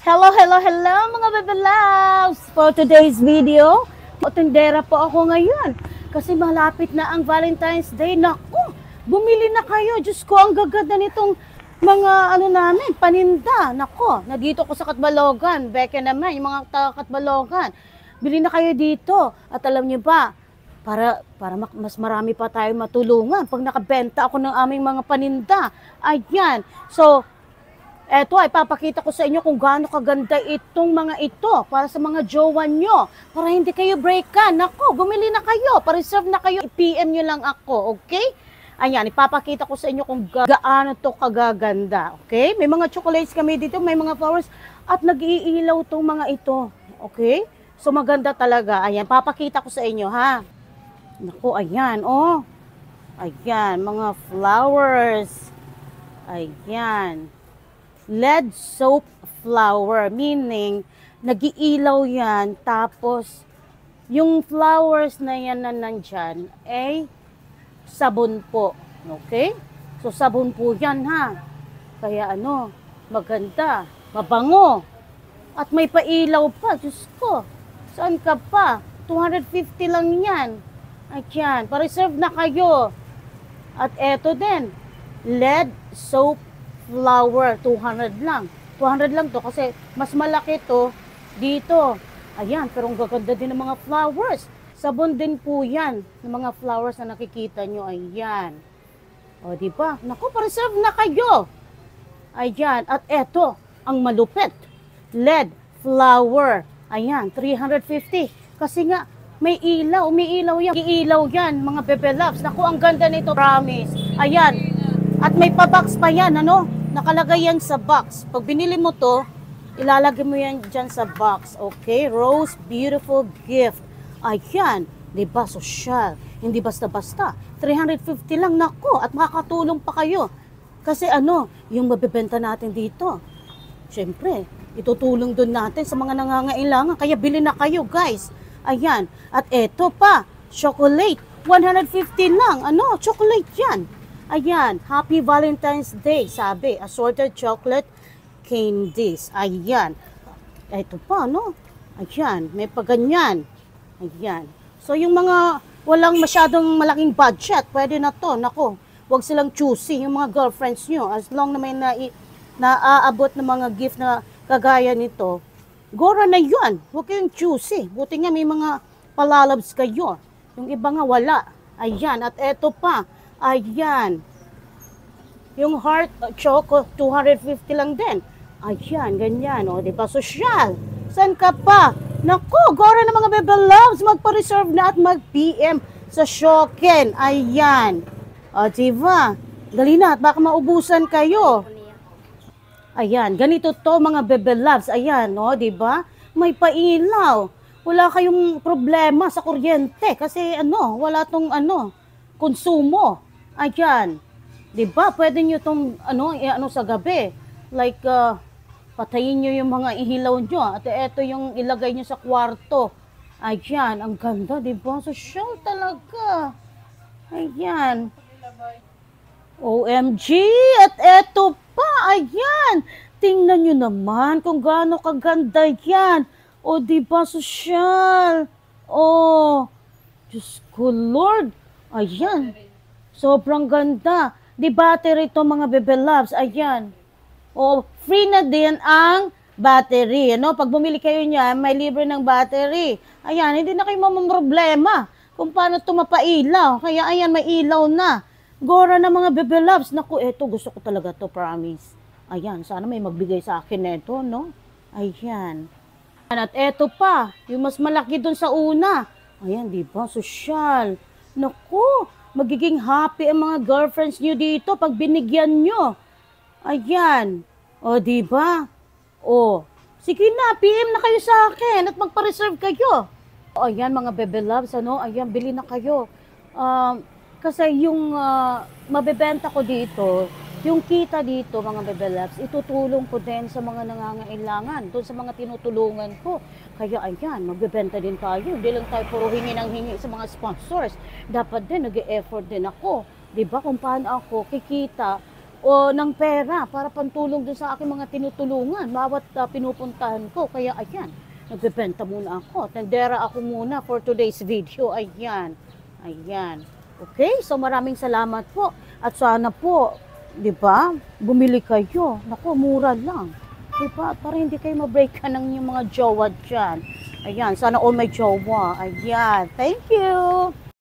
Hello, hello, hello mga bebe loves! For today's video, tindera po ako ngayon kasi malapit na ang Valentine's Day. Naku, bumili na kayo. Diyos ko, ang gaganda nitong mga namin, paninda. Naku, nandito ko sa Catbalogan. Beke naman, yung mga taga-Catbalogan. Bili na kayo dito. At alam niyo ba, para mas marami pa tayo matulungan pag nakabenta ako ng aming mga paninda. Ayan. So, eto ay papakita ko sa inyo kung gaano kaganda itong mga ito para sa mga jowa nyo. Para hindi kayo breakan. Nako, bumili na kayo. Pa-reserve na kayo. I-PM nyo lang ako. Okay? Ayan, ipapakita ko sa inyo kung gaano to kagaganda. Okay? May mga chocolates kami dito. May mga flowers. At nag-iilaw tong mga ito. Okay? So maganda talaga. Ayan, papakita ko sa inyo ha. Nako, ayan. Oh. Ayan, mga flowers. Ayan. LED soap flower, meaning nag-iilaw yan, tapos yung flowers na yan na nandyan ay sabon po. Okay? So sabon po yan ha. Kaya maganda, mabango. At may pailaw pa, Diyos ko. Saan ka pa? 250 lang yan. Ayan, pa-reserve na kayo. At eto din, LED soap flower, 200 lang. 200 lang to kasi mas malaki to dito. Ayan, pero ang gaganda din ng mga flowers. Sabon din po yan ng mga flowers na nakikita nyo. Ayan. O, diba? Naku, pa-reserve na kayo. Ayan. At eto, ang malupit. LED flower. Ayan, 350. Kasi nga, may ilaw. Umiilaw yan. Iilaw yan, mga bebe loves. Naku, ang ganda nito. Promise. Ayan. At may pa-box pa yan, nakalagay yan sa box. Pag binili mo to, ilalagay mo yan dyan sa box. Okay? Rose Beautiful Gift. Ayan. Diba? Social. Hindi basta-basta. 350 lang. Nako. At makakatulong pa kayo. Kasi yung mabibenta natin dito. Siyempre, itutulong doon natin sa mga nangangailangan. Kaya bili na kayo, guys. Ayan. At eto pa. Chocolate. 150 lang. Chocolate yan. Ayan, Happy Valentine's Day, sabi, assorted chocolate candies. Ayan. Ito pa, Ayan, may paganyan. Ayan. So, yung mga walang masyadong malaking budget, pwede na to. Nako, huwag silang choosy, yung mga girlfriends nyo. As long na may naaabot na mga gift na kagaya nito, gora na yun. Huwag kayong choosy. Buti nga may mga palalabs kayo. Yung iba nga wala. Ayan, at eto pa. Ayan. Yung heart choco, 250 lang din. Ayan, ganyan, diba? Social. Saan ka pa? Naku, gora na mga bebe loves. Magpa-reserve na at mag-PM sa Shoken. Ayan. Diba? Dali na at baka maubusan kayo. Ayan, ganito to mga bebe loves. Ayan, diba? May pailaw. Wala kayong problema sa kuryente kasi wala tong konsumo. Ayan. Diba? Pwede nyo itong, sa gabi. Like, patayin nyo yung mga ihilaw nyo. At ito yung ilagay nyo sa kwarto. Ayan. Ang ganda, diba? Social talaga. Ayan. OMG! At eto pa. Ayan. Tingnan nyo naman kung gaano kaganda yan. O, diba? Social. O, Diyos ko, Lord. Ayan. Sobrang ganda. Di battery to mga bebe loves. Ayan. O, free na din ang battery. Pag bumili kayo niya, may libre ng battery. Ayan, hindi na kayo mamamroblema kung paano ito mapailaw. Kaya ayan, may ilaw na. Gora na mga bebe loves. Naku, eto, gusto ko talaga to, promise. Ayan, sana may magbigay sa akin neto, Ayan. At eto pa, yung mas malaki dun sa una. Ayan, di ba? Social. Naku, magiging happy ang mga girlfriends nyo dito pag binigyan nyo. Ayan. O, diba? O, sige na, PM na kayo sa akin at magpa-reserve kayo. O, ayan mga bebe loves, ayan, bili na kayo. Kasi yung mabebenta ko dito, yung kita dito mga bebe loves, itutulong ko din sa mga nangangailangan, doon sa mga tinutulungan ko. Kaya ayan, magbebenta din tayo. Hindi lang tayo puro hingi ng hingi sa mga sponsors. Dapat din, nag-e-effort din ako. Diba kung paano ako kikita o ng pera para pantulong dun sa aking mga tinutulungan, bawat pinupuntahan ko. Kaya ayan, nagbebenta muna ako. Tendera ako muna for today's video. Ayan. Ayan. Okay, so maraming salamat po. At sana po, di ba, bumili kayo. Naku, mura lang. Di ba? Para hindi kayo ma-break ka ng yung mga jowa dyan. Ayan, sana all may jowa. Ayan. Thank you.